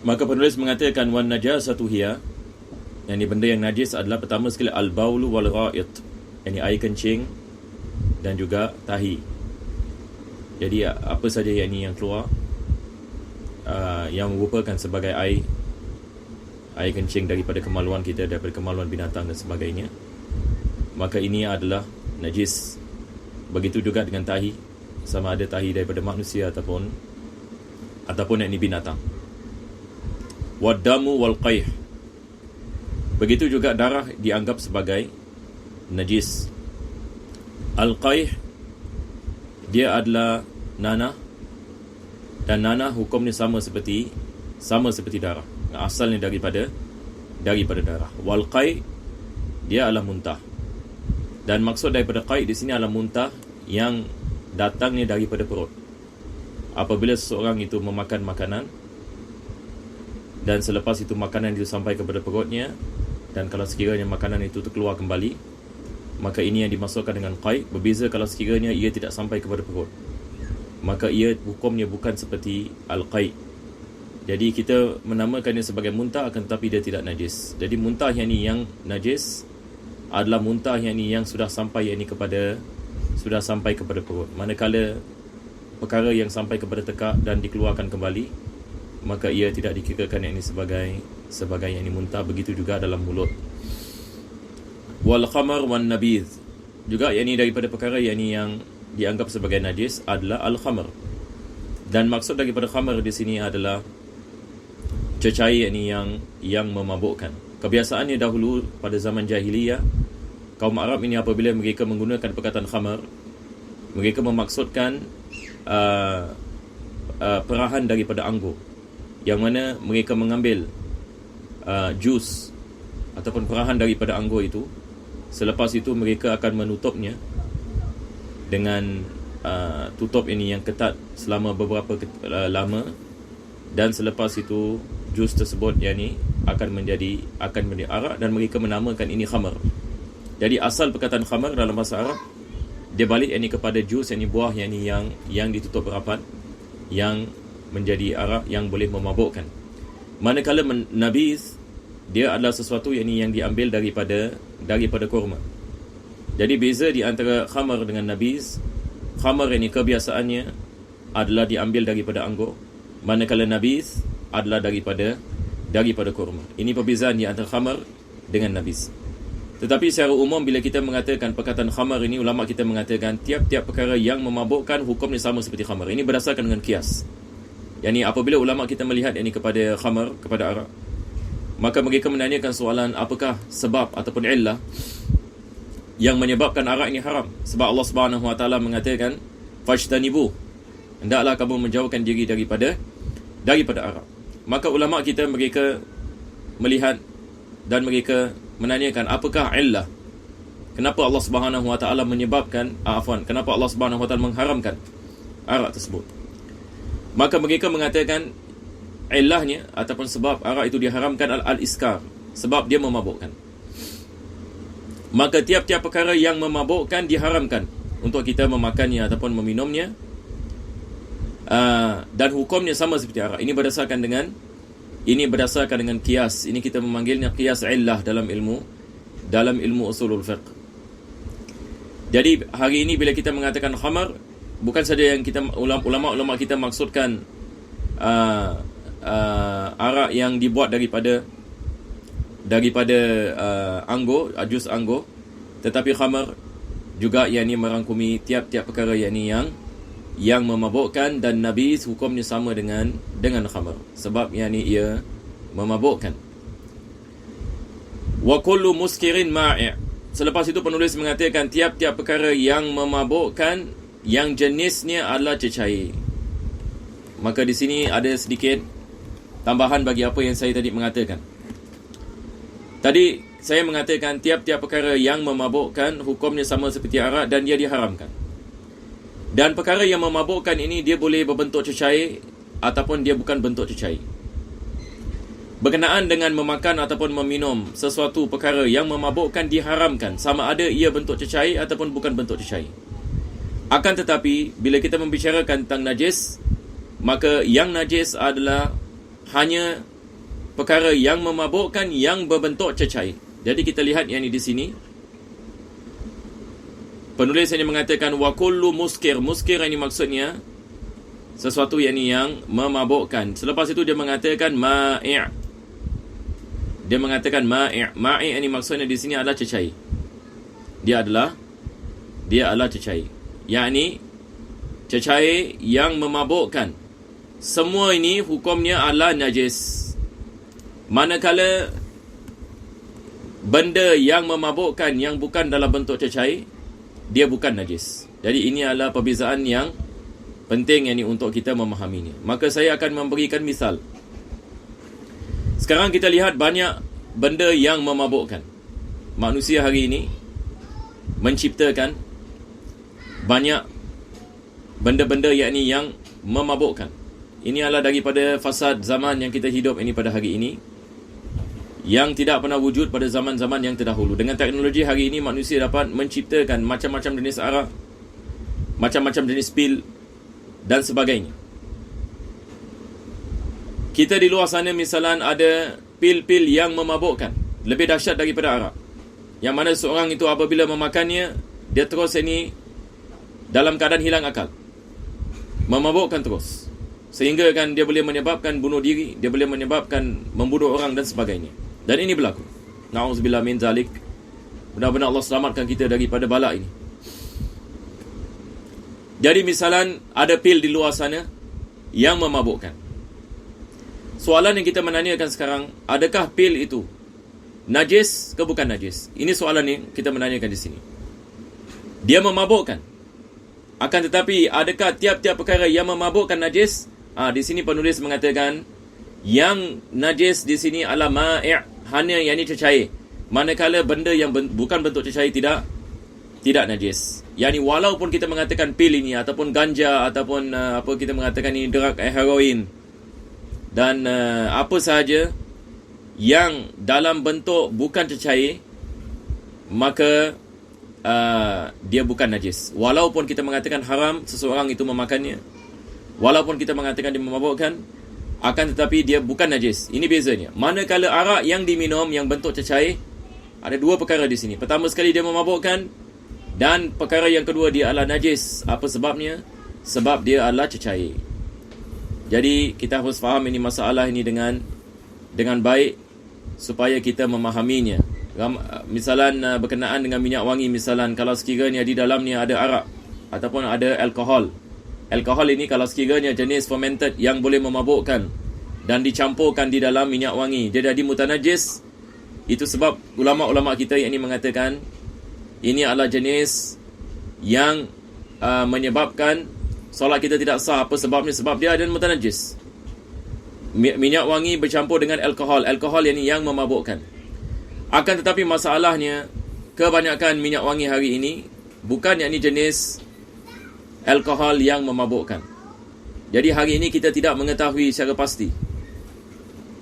Maka penulis mengatakan wan najasatu hiya, yang benda yang najis adalah pertama sekali al-baulu wal gha'it, yang air kencing dan juga tahi. Jadi apa saja yang keluar yang merupakan sebagai air kencing daripada kemaluan kita, daripada kemaluan binatang dan sebagainya, maka ini adalah najis. Begitu juga dengan tahi, sama ada tahi daripada manusia ataupun yakni binatang. Wadamu wal qayh, begitu juga darah dianggap sebagai najis. Al-qayh dia adalah nanah, dan nanah hukumnya sama seperti darah. Asalnya daripada darah. Wal qayh dia adalah muntah. Dan maksud daripada qayh di sini adalah muntah yang datangnya daripada perut. Apabila seseorang itu memakan makanan dan selepas itu makanan itu sampai kepada perutnya, dan kalau sekiranya makanan itu terkeluar kembali, maka ini yang dimasukkan dengan qayh. Berbeza kalau sekiranya ia tidak sampai kepada perut, maka ia hukumnya bukan seperti al-qayh. Jadi kita menamakannya sebagai muntah, akan tetapi dia tidak najis. Jadi muntah yang najis adalah muntah yang sudah sampai kepada perut. Manakala perkara yang sampai kepada tekak dan dikeluarkan kembali, maka ia tidak dikirakan ini sebagai yang muntah. Begitu juga dalam mulut. Wal khamar wan nabidh, juga ini daripada perkara yang dianggap sebagai najis adalah al khamar. Dan maksud daripada khamar di sini adalah cecair yang memabukkan. Kebiasaannya dahulu pada zaman jahiliyah, kaum Arab ini apabila mereka menggunakan perkataan khamar, mereka memaksudkan perahan daripada anggur, yang mana mereka mengambil jus ataupun perahan daripada anggur itu. Selepas itu mereka akan menutupnya dengan tutup ini yang ketat selama beberapa lama, dan selepas itu jus tersebut akan menjadi arak, dan mereka menamakan ini khamar. Jadi asal perkataan khamar dalam bahasa Arab dia balik kepada jus, buah yang ditutup rapat, yang menjadi arak yang boleh memabukkan. Manakala nabiz dia adalah sesuatu yang diambil daripada kurma. Jadi beza di antara khamar dengan nabiz. Khamar kebiasaannya adalah diambil daripada anggur, manakala nabiz adalah daripada kurma. Ini perbezaan di antara khamar dengan nabiz. Tetapi secara umum bila kita mengatakan perkataan khamar ini, ulama kita mengatakan tiap-tiap perkara yang memabukkan hukumnya sama seperti khamar. Ini berdasarkan dengan kias. Apabila ulama kita melihat kepada khamar, kepada arak, maka mereka menanyakan soalan, apakah sebab ataupun illah yang menyebabkan arak ini haram? Sebab Allah Subhanahu Wa Taala mengatakan fajtanibu, hendaklah kamu menjauhkan diri daripada arak. Maka ulama kita mereka melihat dan mereka menanyakan apakah illah, kenapa Allah Subhanahu Wa Taala kenapa Allah Subhanahu Wa Taala mengharamkan arak tersebut. Maka mereka mengatakan illahnya ataupun sebab arak itu diharamkan al-iskar, sebab dia memabukkan. Maka tiap-tiap perkara yang memabukkan diharamkan untuk kita memakannya ataupun meminumnya, dan hukumnya sama seperti arak. Ini berdasarkan dengan kias. Ini kita memanggilnya kias illah dalam ilmu usulul fiqh. Jadi hari ini bila kita mengatakan khamar, bukan saja yang kita ulama kita maksudkan arak yang dibuat daripada anggur, jus anggur, tetapi khamar juga merangkumi tiap-tiap perkara yang memabukkan, dan nabiz hukumnya sama dengan khamar, sebab ia memabukkan. Wa kullu muskirin ma'i'. Selepas itu penulis mengatakan tiap-tiap perkara yang memabukkan yang jenisnya adalah cecair. Maka di sini ada sedikit tambahan bagi apa yang saya tadi mengatakan. Tadi saya mengatakan tiap-tiap perkara yang memabukkan hukumnya sama seperti arak dan dia diharamkan. Dan perkara yang memabukkan ini dia boleh berbentuk cecair ataupun dia bukan bentuk cecair. Berkenaan dengan memakan ataupun meminum sesuatu perkara yang memabukkan diharamkan, sama ada ia bentuk cecair ataupun bukan bentuk cecair. Akan tetapi bila kita membicarakan tentang najis, maka yang najis adalah hanya perkara yang memabukkan yang berbentuk cecair. Jadi kita lihat yang ini di sini. Penulis ini mengatakan wa kullu muskir. Muskir ini maksudnya sesuatu yang memabukkan. Selepas itu dia mengatakan ma'i'. Dia mengatakan ma'i'. Ma'i' ini maksudnya di sini adalah cecair. Dia adalah cecair. Yakni cecair yang memabukkan. Semua ini hukumnya adalah najis. Manakala benda yang memabukkan yang bukan dalam bentuk cecair, dia bukan najis. Jadi ini adalah perbezaan yang penting yang untuk kita memahaminya. Maka saya akan memberikan misal. Sekarang kita lihat banyak benda yang memabukkan. Manusia hari ini menciptakan banyak benda-benda yakni yang memabukkan. Ini adalah daripada fasad zaman yang kita hidup ini pada hari ini, yang tidak pernah wujud pada zaman-zaman yang terdahulu. Dengan teknologi hari ini, manusia dapat menciptakan macam-macam jenis arak, macam-macam jenis pil dan sebagainya. Kita di luar sana misalnya ada pil-pil yang memabukkan, lebih dahsyat daripada arak, yang mana seorang itu apabila memakannya, dia terus ini dalam keadaan hilang akal, memabukkan terus, sehingga kan dia boleh menyebabkan bunuh diri, dia boleh menyebabkan membunuh orang dan sebagainya. Dan ini berlaku. Na'udzubillah min zalik. Benar-benar Allah selamatkan kita daripada bala ini. Jadi misalan ada pil di luar sana yang memabukkan. Soalan yang kita menanyakan sekarang, adakah pil itu najis ke bukan najis? Ini soalan yang kita menanyakan di sini. Dia memabukkan. Akan tetapi adakah tiap-tiap perkara yang memabukkan najis? Di sini penulis mengatakan yang najis di sini adalah ma'i', hanya yang ini cecair. Manakala benda yang bukan bentuk cecair tidak najis. Yani walaupun kita mengatakan pil ini ataupun ganja ataupun apa kita mengatakan ini drug heroin dan apa sahaja yang dalam bentuk bukan cecair, maka dia bukan najis. Walaupun kita mengatakan haram seseorang itu memakannya, walaupun kita mengatakan dia memabukkan, akan tetapi dia bukan najis. Ini bezanya. Manakala arak yang diminum yang bentuk cecair, ada dua perkara di sini. Pertama sekali dia memabukkan, dan perkara yang kedua dia adalah najis. Apa sebabnya? Sebab dia adalah cecair. Jadi kita harus faham ini masalah ini dengan baik supaya kita memahaminya. Misalan berkenaan dengan minyak wangi, misalan kalau sekiranya di dalamnya ada arak ataupun ada alkohol. Alkohol ini kalau sekiranya jenis fermented yang boleh memabukkan dan dicampurkan di dalam minyak wangi, dia jadi mutanajis. Itu sebab ulama-ulama kita yang ini mengatakan ini adalah jenis yang menyebabkan solat kita tidak sah. Apa sebabnya? Sebab dia ada mutanajis. Minyak wangi bercampur dengan alkohol. Alkohol yang memabukkan. Akan tetapi masalahnya, kebanyakan minyak wangi hari ini bukan yakni jenis alkohol yang memabukkan. Jadi hari ini kita tidak mengetahui secara pasti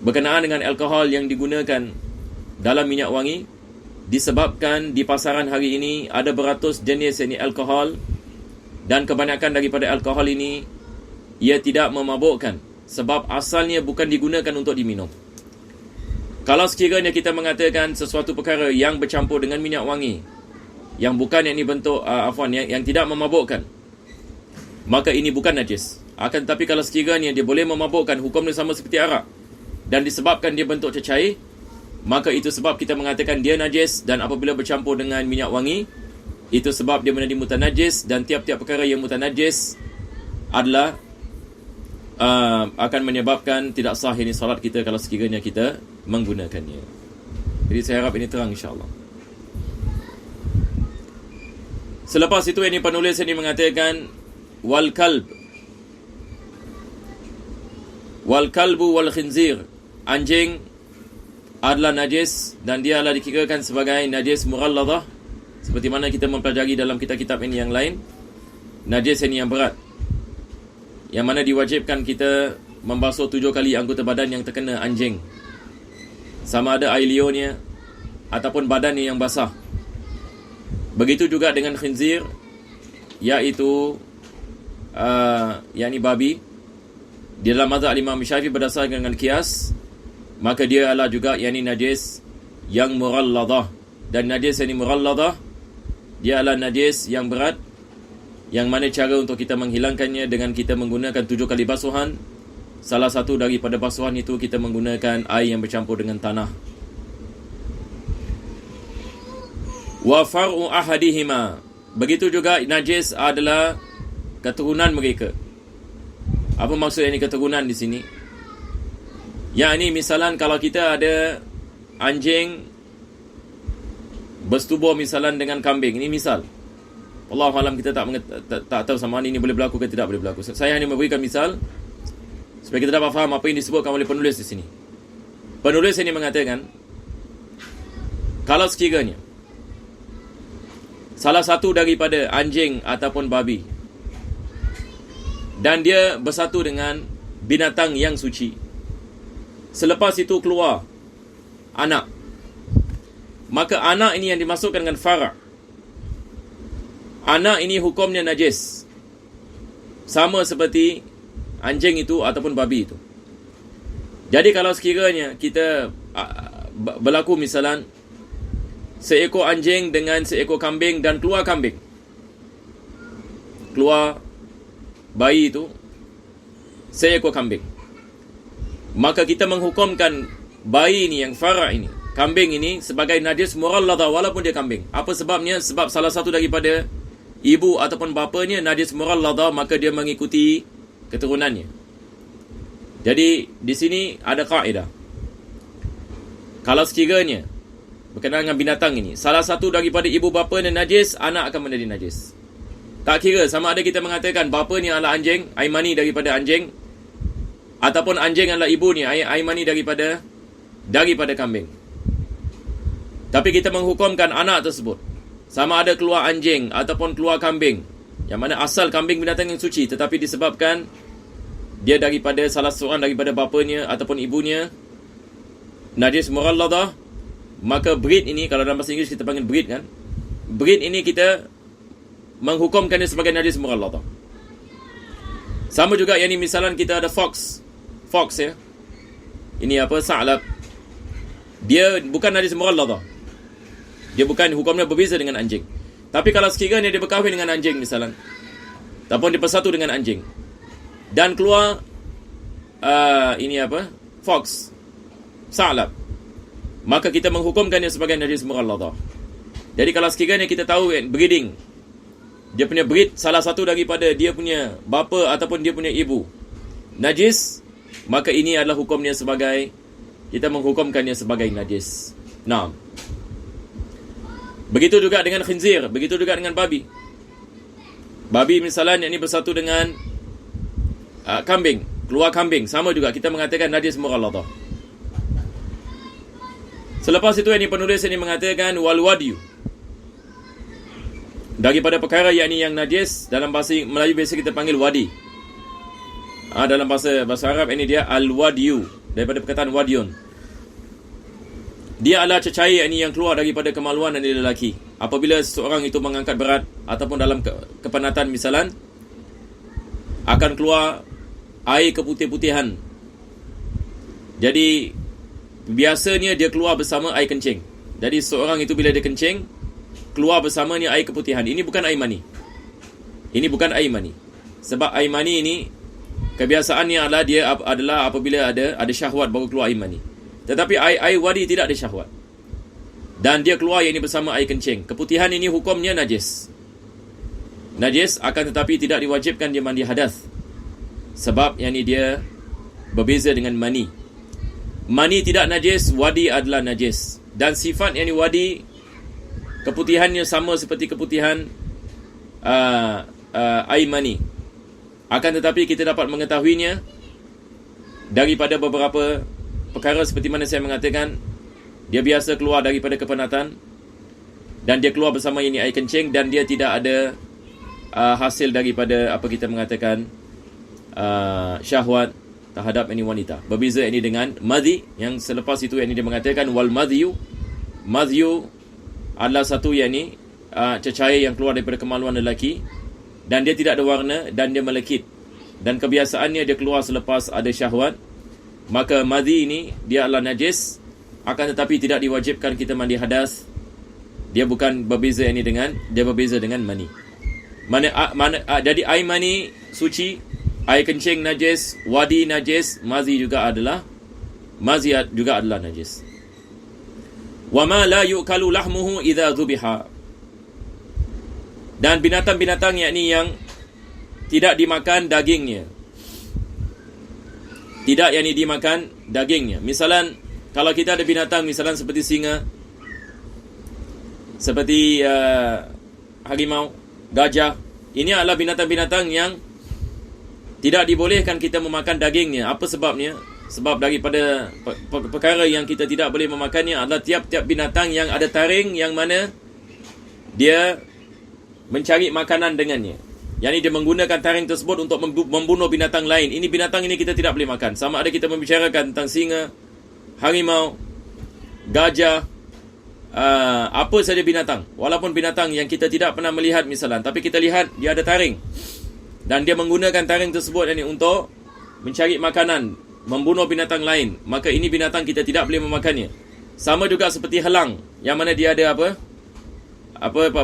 berkenaan dengan alkohol yang digunakan dalam minyak wangi, disebabkan di pasaran hari ini ada beratus jenis yakni alkohol, dan kebanyakan daripada alkohol ini ia tidak memabukkan sebab asalnya bukan digunakan untuk diminum. Kalau sekiranya kita mengatakan sesuatu perkara yang bercampur dengan minyak wangi yang bukan yakni bentuk yang tidak memabukkan, maka ini bukan najis. Akan tetapi kalau sekiranya dia boleh memabukkan, hukumnya sama seperti arak, dan disebabkan dia bentuk cecair, maka itu sebab kita mengatakan dia najis. Dan apabila bercampur dengan minyak wangi, itu sebab dia menjadi mutanajis. Dan tiap-tiap perkara yang mutanajis adalah akan menyebabkan tidak sah ini salat kita kalau sekiranya kita menggunakannya. Jadi saya harap ini terang insya-Allah. Selepas itu ini penulis ini mengatakan wal kalbu wal khinzir, anjing adalah najis dan dia adalah dikirakan sebagai najis mughalladah, seperti mana kita mempelajari dalam kitab-kitab ini yang lain. Najis ini yang berat, yang mana diwajibkan kita membasuh 7 kali anggota badan yang terkena anjing, sama ada air liurnya ataupun badannya yang basah. Begitu juga dengan khinzir, iaitu yakni babi. Di dalam mazhab Imam Syafi'i berdasarkan dengan kias, maka dia adalah juga yakni najis yang mughalladah. Dan najis yang mughalladah, dia adalah najis yang berat, yang mana cara untuk kita menghilangkannya dengan kita menggunakan 7 kali basuhan. Salah satu daripada basuhan itu kita menggunakan air yang bercampur dengan tanah. Wa far'u ahadihima, begitu juga najis adalah keturunan mereka. Apa maksud ini keturunan di sini? Yang ini misalan kalau kita ada anjing bersetubuh misalan dengan kambing, ini misal. Wallahualam, kita tak tahu sama ini boleh berlaku ke tidak boleh berlaku. Saya hanya memberikan misal supaya kita dapat faham apa yang disebutkan oleh penulis di sini. Penulis ini mengatakan, kalau sekiranya salah satu daripada anjing ataupun babi dan dia bersatu dengan binatang yang suci, selepas itu keluar anak, maka anak ini yang dimasukkan dengan fara'. Anak ini hukumnya najis, sama seperti anjing itu ataupun babi itu. Jadi kalau sekiranya kita berlaku misalan seekor anjing dengan seekor kambing dan keluar kambing, keluar bayi itu seekor kambing, maka kita menghukumkan bayi ini yang fara' ini, kambing ini, sebagai najis mughalladah walaupun dia kambing. Apa sebabnya? Sebab salah satu daripada ibu ataupun bapanya najis mughalladah, maka dia mengikuti keturunannya. Jadi di sini ada kaedah. Kalau sekiranya berkenaan dengan binatang ini, salah satu daripada ibu bapa yang najis, anak akan menjadi najis. Tak kira sama ada kita mengatakan bapanya adalah anjing, air mani daripada anjing, ataupun anjing adalah ibunya, air mani daripada kambing. Tapi kita menghukumkan anak tersebut, sama ada keluar anjing ataupun keluar kambing, yang mana asal kambing binatang yang suci, tetapi disebabkan dia daripada salah seorang daripada bapanya ataupun ibunya najis mughalladah, maka breed ini, kalau dalam bahasa Inggeris kita panggil breed kan, breed ini kita menghukumkannya sebagai najis mughalladah. Sama juga yang ini misalan kita ada fox ya, ini apa, sa'lab, dia bukan najis mughalladah, dia bukan, hukumnya berbeza dengan anjing. Tapi kalau sekiranya dia berkahwin dengan anjing misalan, ataupun dia bersatu dengan anjing dan keluar ini apa, fox, sa'lab, maka kita menghukumkannya sebagai najis mughalladah. Jadi kalau sekiranya kita tahu breeding, dia punya breed, salah satu daripada dia punya bapa ataupun dia punya ibu najis, maka ini adalah hukumnya sebagai, kita menghukumkannya sebagai najis. Nah, begitu juga dengan khinzir, begitu juga dengan babi. Babi misalnya ini bersatu dengan kambing, keluar kambing, sama juga kita mengatakan najis mughalladah. Selepas itu ini penulis ini mengatakan wal wadiyu, daripada perkara yang najis, dalam bahasa Melayu biasa kita panggil wadi. Dalam bahasa Arab ini dia al-wadiyu, daripada perkataan wadiun. Dia adalah cecair yang keluar daripada kemaluan dari lelaki. Apabila seseorang itu mengangkat berat ataupun dalam kepenatan misalan, akan keluar air keputih-putihan. Jadi biasanya dia keluar bersama air kencing. Jadi seorang itu bila dia kencing, keluar bersamanya air keputihan. Ini bukan air mani. Ini bukan air mani. Sebab air mani ini kebiasaannya adalah dia adalah apabila ada syahwat baru keluar air mani. Tetapi air wadi tidak ada syahwat, dan dia keluar yang ini bersama air kencing. Keputihan ini hukumnya najis. Najis, akan tetapi tidak diwajibkan dia mandi hadas, sebab yang ini dia berbeza dengan mani. Mani tidak najis, wadi adalah najis. Dan sifat yang ini wadi, keputihannya sama seperti keputihan air mani. Akan tetapi kita dapat mengetahuinya daripada beberapa perkara seperti mana saya mengatakan, dia biasa keluar daripada kepenatan, dan dia keluar bersama ini air kencing, dan dia tidak ada hasil daripada apa kita mengatakan syahwat terhadap ini wanita. Berbeza ini dengan madhi, yang selepas itu yang ini dia mengatakan wal madhiyu. Madhiyu adalah satu yang ini cecair yang keluar daripada kemaluan lelaki, dan dia tidak ada warna dan dia melekit, dan kebiasaannya dia keluar selepas ada syahwat. maka madhi ini dia adalah najis, akan tetapi tidak diwajibkan kita mandi hadas. Dia bukan berbeza ini dia berbeza dengan mani. Jadi air mani suci, air kencing najis, wadi najis, madhi juga adalah najis. Wa ma la yu'kalu lahmuhu idza dhubiha. Dan binatang-binatang yakni yang tidak dimakan dagingnya. Tidak yakni dimakan dagingnya. Misalan, kalau kita ada binatang misalan seperti singa, seperti harimau, gajah, ini adalah binatang-binatang yang tidak dibolehkan kita memakan dagingnya. Apa sebabnya? Sebab daripada perkara yang kita tidak boleh memakannya adalah tiap-tiap binatang yang ada taring yang mana dia mencari makanan dengannya. Yang ini dia menggunakan taring tersebut untuk membunuh binatang lain. Ini binatang ini kita tidak boleh makan. Sama ada kita membicarakan tentang singa, harimau, gajah, apa saja binatang. Walaupun binatang yang kita tidak pernah melihat misalan, tapi kita lihat dia ada taring. Dan dia menggunakan taring tersebut ini untuk mencari makanan, membunuh binatang lain. Maka ini binatang kita tidak boleh memakannya. Sama juga seperti helang, yang mana dia ada apa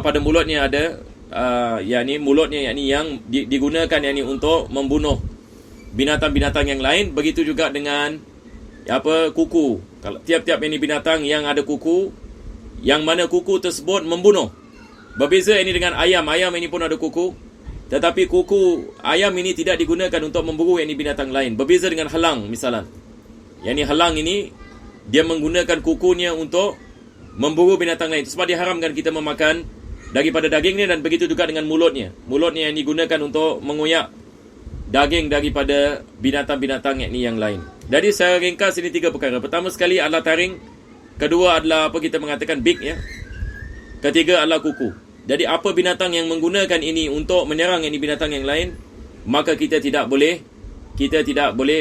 pada mulutnya ada mulutnya yang digunakan untuk membunuh binatang-binatang yang lain. Begitu juga dengan kuku. Kalau tiap-tiap binatang yang ada kuku, yang mana kuku tersebut membunuh. Berbeza ini dengan ayam. Ayam ini pun ada kuku, tetapi kuku ayam ini tidak digunakan untuk memburu binatang lain. Berbeza dengan helang misalan. Helang ini dia menggunakan kukunya untuk memburu binatang lain. Sebab diharamkan kita memakan daripada dagingnya, dan begitu juga dengan mulutnya. Mulutnya yang digunakan untuk mengoyak daging daripada binatang-binatang yang lain. Jadi saya ringkas ini 3 perkara. Pertama sekali adalah taring. Kedua adalah kita mengatakan beak ya. Ketiga adalah kuku. Jadi apa binatang yang menggunakan ini untuk menyerang binatang yang lain, maka kita tidak boleh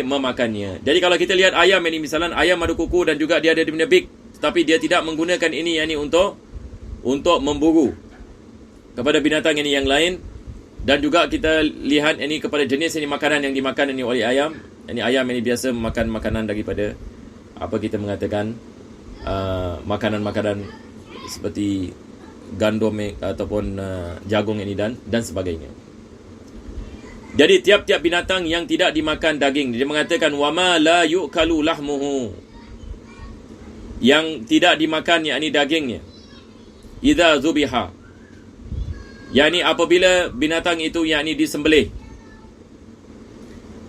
memakannya. Jadi kalau kita lihat ayam ini misalnya, ayam ada kuku dan juga dia ada beak, tetapi dia tidak menggunakan ini untuk memburu kepada binatang yang lain. Dan juga kita lihat ini kepada jenis makanan yang dimakan oleh ayam. Ayam ini biasa makan makanan daripada kita mengatakan makanan-makanan seperti gandum ataupun jagung dan sebagainya. Jadi tiap-tiap binatang yang tidak dimakan daging, dia mengatakan wama la yu'kalu lahmuhu, yang tidak dimakan dagingnya, idza zubiha, apabila binatang itu disembelih,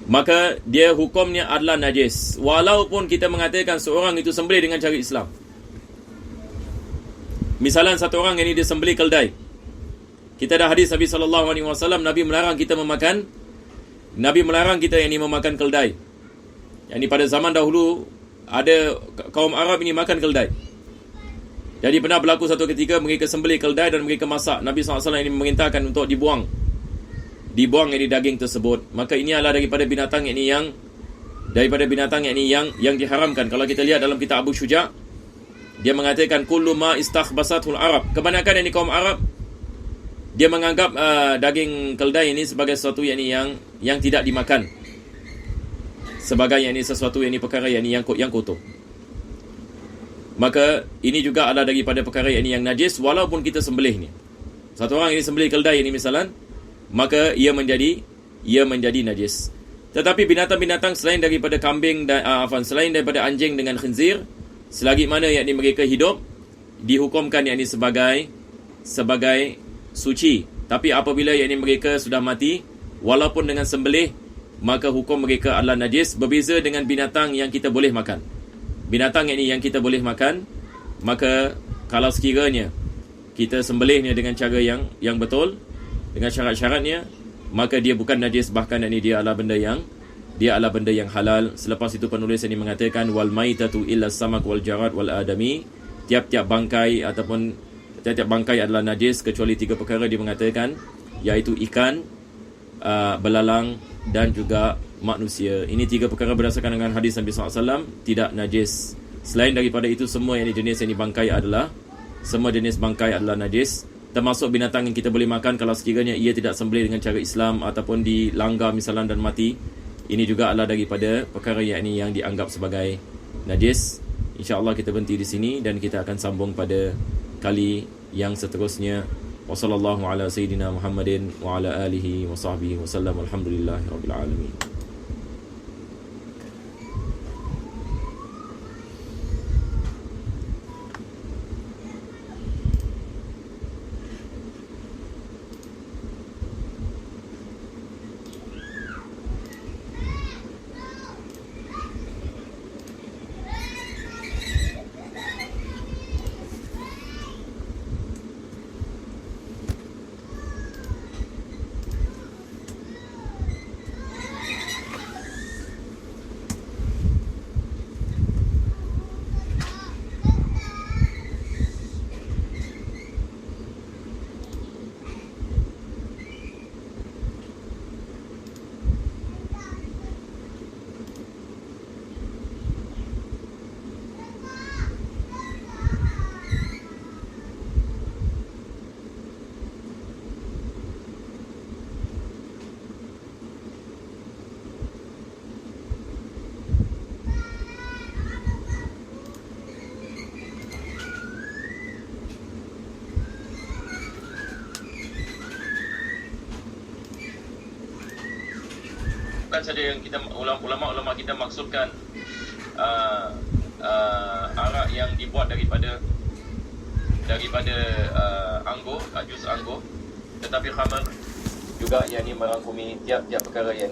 maka dia hukumnya adalah najis. Walaupun kita mengatakan seorang itu sembelih dengan cara Islam. Misalan satu orang dia sembelih keldai. Kita ada hadis Nabi SAW, Nabi melarang kita memakan keldai. Pada zaman dahulu ada kaum Arab ini makan keldai. Jadi pernah berlaku satu ketika mereka sembelih keldai dan mereka masak. Nabi SAW ini memerintahkan untuk dibuang daging tersebut. Maka ini adalah daripada binatang yang diharamkan. Kalau kita lihat dalam kitab Abu Syuja', dia mengatakan kullu ma istakhbasatul Arab. Kebanyakan kaum Arab dia menganggap daging keldai ini sebagai sesuatu yang tidak dimakan, sebagai sesuatu perkara yang kotor. Maka ini juga adalah daripada perkara yang najis walaupun kita sembelih ni. Satu orang ini sembelih keldai ini misalan, maka ia menjadi najis. Tetapi binatang-binatang selain daripada kambing dan selain daripada anjing dengan khinzir, selagi mana mereka hidup, dihukumkan sebagai suci. Tapi apabila mereka sudah mati, walaupun dengan sembelih, maka hukum mereka adalah najis. Berbeza dengan binatang yang kita boleh makan. Binatang yang kita boleh makan, maka kalau sekiranya kita sembelihnya dengan cara yang betul, dengan syarat-syaratnya, maka dia bukan najis, bahkan dia adalah benda yang halal. Selepas itu penulis ini mengatakan wal maitatu illa samak wal jarad wal adami, tiap-tiap bangkai adalah najis kecuali 3 perkara dia mengatakan, iaitu ikan, belalang dan juga manusia. Ini 3 perkara berdasarkan dengan hadis Nabi SAW tidak najis. Selain daripada itu, semua jenis bangkai adalah najis, termasuk binatang yang kita boleh makan kalau sekiranya ia tidak sembelih dengan cara Islam ataupun dilanggar misalan dan mati. ini juga adalah daripada perkara yang dianggap sebagai najis. InsyaAllah kita berhenti di sini dan kita akan sambung pada kali yang seterusnya. Wa sallallahu ala sayyidina Muhammadin wa ala alihi wa sahbihi wa sallam. Alhamdulillahi rabbil alamin. Bukan saja yang kita ulama kita maksudkan arak yang dibuat daripada anggur, jus anggur, tetapi khamar juga merangkumi tiap-tiap perkara yang